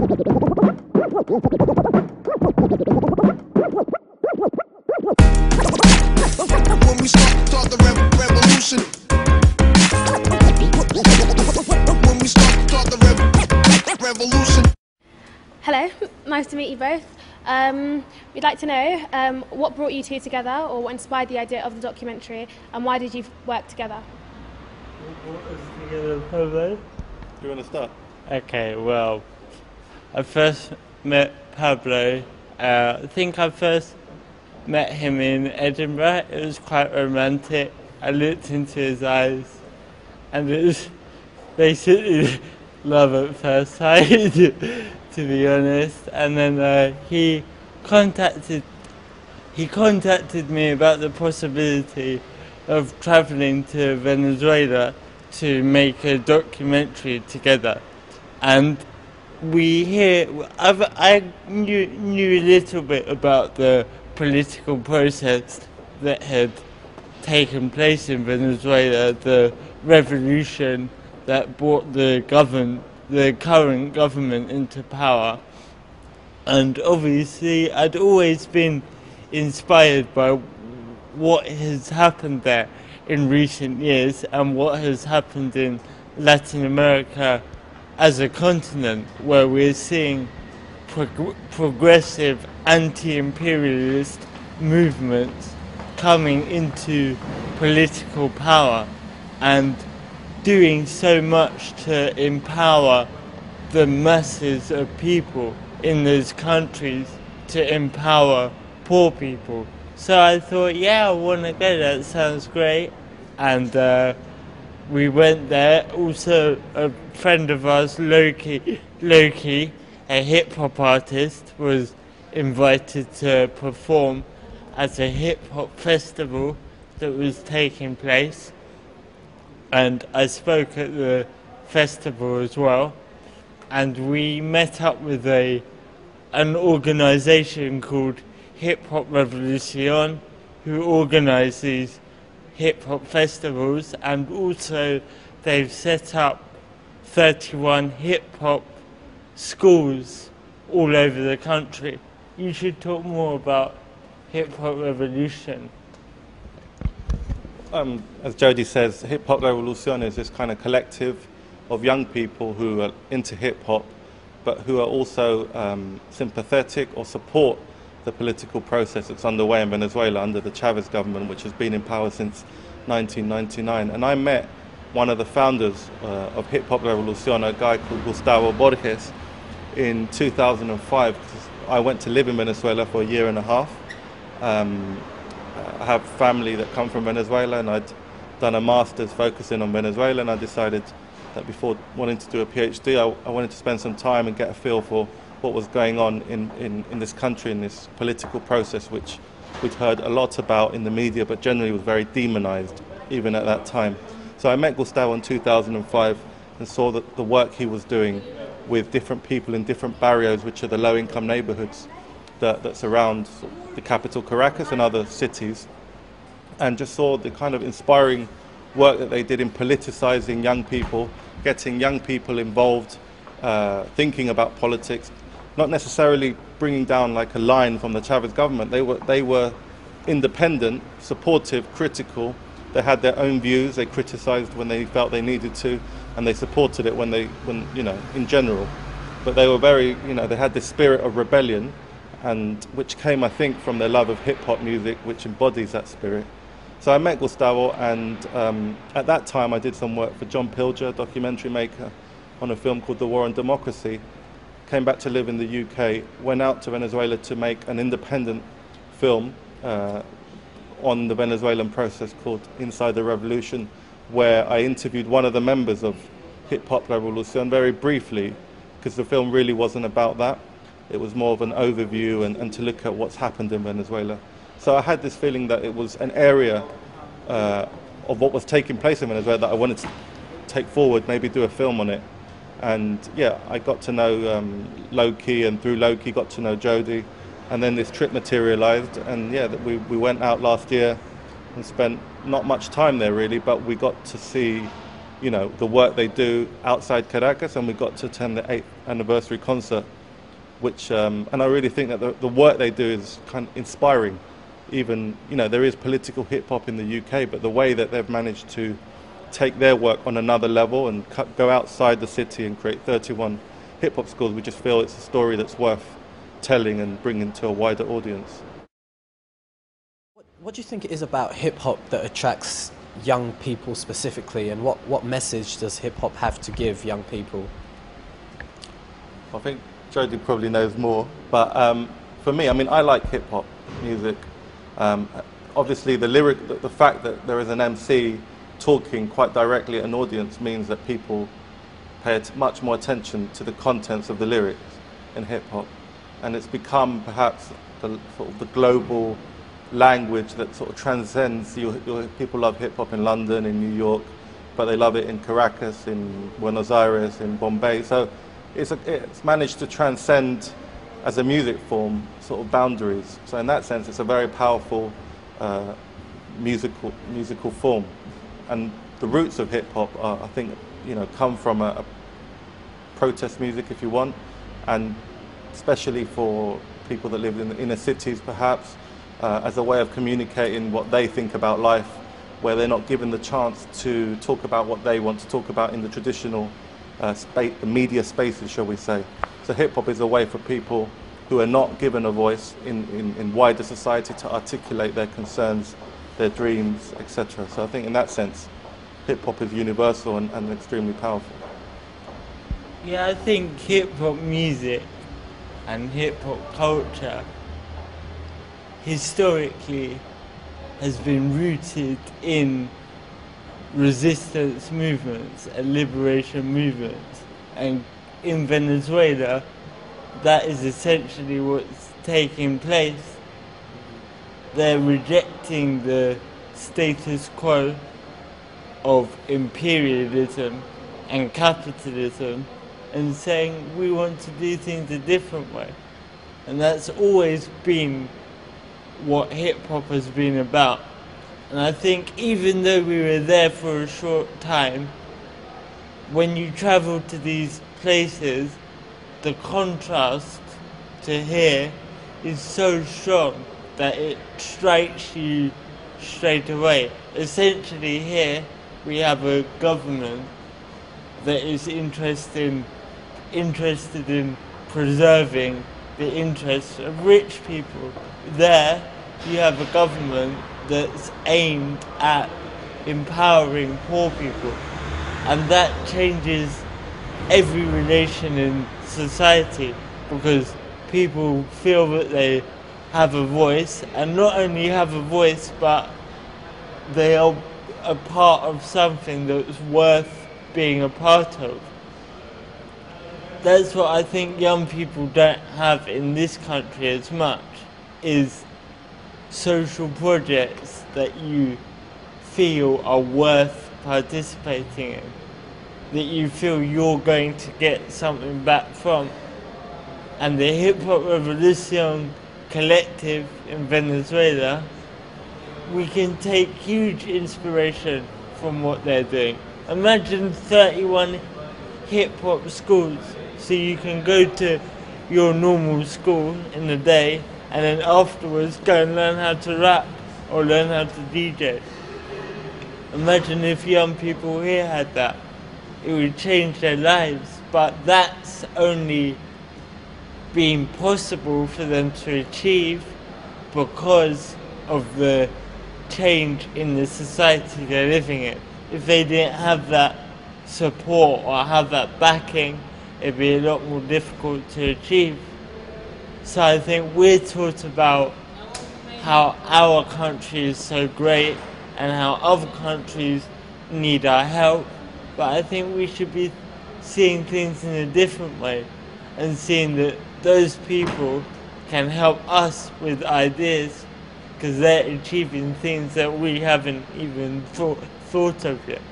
When we start the revolution. When we start the revolution. Hello, nice to meet you both. We'd like to know what brought you two together, or what inspired the idea of the documentary, and why did you work together? What brought us together, Pablo? Do you want to start? Okay, well, I first met Pablo. I think I first met him in Edinburgh. It was quite romantic. I looked into his eyes, and it was basically love at first sight, to be honest. And then he contacted me about the possibility of travelling to Venezuela to make a documentary together. And I knew a little bit about the political process that had taken place in Venezuela, the revolution that brought the current government into power. And obviously I'd always been inspired by what has happened there in recent years and what has happened in Latin America as a continent, where we're seeing progressive anti-imperialist movements coming into political power and doing so much to empower the masses of people in those countries, to empower poor people. So I thought, yeah, I want to go, that sounds great. And we went there. Also, a friend of ours, Loki, a hip-hop artist, was invited to perform at a hip-hop festival that was taking place. And I spoke at the festival as well. And we met up with an organisation called Hop Revolucion, who organise these hip-hop festivals, and also they've set up 31 hip-hop schools all over the country. You should talk more about Hop Revolution. As Jody says, Hop Revolucion is this kind of collective of young people who are into hip-hop, but who are also sympathetic or support the political process that's underway in Venezuela under the Chavez government, which has been in power since 1999. And I met one of the founders of Hop Revolucion, a guy called Gustavo Borges, in 2005. I went to live in Venezuela for a year and a half. I have family that come from Venezuela, and I'd done a master's focusing on Venezuela, and I decided that before wanting to do a PhD, I wanted to spend some time and get a feel for what was going on in this country, in this political process, which we'd heard a lot about in the media, but generally was very demonized even at that time. So I met Gustavo in 2005 and saw that the work he was doing with different people in different barrios, which are the low-income neighborhoods that surround the capital Caracas and other cities, and just saw the kind of inspiring work that they did in politicizing young people, getting young people involved, thinking about politics, not necessarily bringing down like a line from the Chavez government. They were independent, supportive, critical. They had their own views. They criticized when they felt they needed to, and they supported it when in general. But they were very, they had this spirit of rebellion, and which came, I think, from their love of hip-hop music, which embodies that spirit. So I met Gustavo, and at that time I did some work for John Pilger, a documentary maker, on a film called The War on Democracy. Came back to live in the UK, went out to Venezuela to make an independent film on the Venezuelan process called Inside the Revolution, where I interviewed one of the members of Hop Revolucion very briefly, because the film really wasn't about that. It was more of an overview and to look at what's happened in Venezuela. So I had this feeling that it was an area of what was taking place in Venezuela that I wanted to take forward, maybe do a film on it. And yeah, I got to know Loki, and through Loki got to know Jody, and then this trip materialized, and yeah, we went out last year and spent not much time there really, but we got to see the work they do outside Caracas, and we got to attend the 8th anniversary concert which and I really think that the work they do is kind of inspiring. Even, you know, there is political hip hop in the UK, but the way that they've managed to take their work on another level and go outside the city and create 31 hip hop schools, we just feel it's a story that's worth telling and bringing to a wider audience. What do you think it is about hip hop that attracts young people specifically, and what message does hip hop have to give young people? I think Jodie probably knows more, but for me, I mean, I like hip hop music. Obviously, the fact that there is an MC talking quite directly at an audience means that people pay much more attention to the contents of the lyrics in hip hop, and it's become perhaps the global language that sort of transcends. People love hip hop in London, in New York, but they love it in Caracas, in Buenos Aires, in Bombay. So it's managed to transcend as a music form sort of boundaries. So in that sense, it's a very powerful musical form. And the roots of hip hop are, I think, you know, come from a protest music, if you want, and especially for people that live in the inner cities, perhaps, as a way of communicating what they think about life, where they're not given the chance to talk about what they want to talk about in the traditional the media spaces, shall we say. So hip hop is a way for people who are not given a voice in wider society to articulate their concerns, their dreams, etc. So I think in that sense, hip hop is universal and extremely powerful. Yeah, I think hip hop music and hip hop culture historically has been rooted in resistance movements and liberation movements. And in Venezuela, that is essentially what's taking place. They're rejecting the status quo of imperialism and capitalism and saying we want to do things a different way. And that's always been what hip hop has been about. And I think even though we were there for a short time, when you travel to these places, the contrast to here is so strong that it strikes you straight away. Essentially here we have a government that is interested in preserving the interests of rich people. There you have a government that's aimed at empowering poor people, and that changes every relation in society because people feel that they have a voice, and not only have a voice but they are a part of something that's worth being a part of. That's what I think young people don't have in this country as much, is social projects that you feel are worth participating in, that you feel you're going to get something back from. And the Hip Hop Revolucion collective in Venezuela, we can take huge inspiration from what they're doing. Imagine 31 hip hop schools, so you can go to your normal school in the day and then afterwards go and learn how to rap or learn how to DJ. Imagine if young people here had that. It would change their lives, but that's only been possible for them to achieve because of the change in the society they're living in. If they didn't have that support or have that backing, it'd be a lot more difficult to achieve. So I think we're taught about how our country is so great and how other countries need our help, but I think we should be seeing things in a different way and seeing that those people can help us with ideas because they're achieving things that we haven't even thought of yet.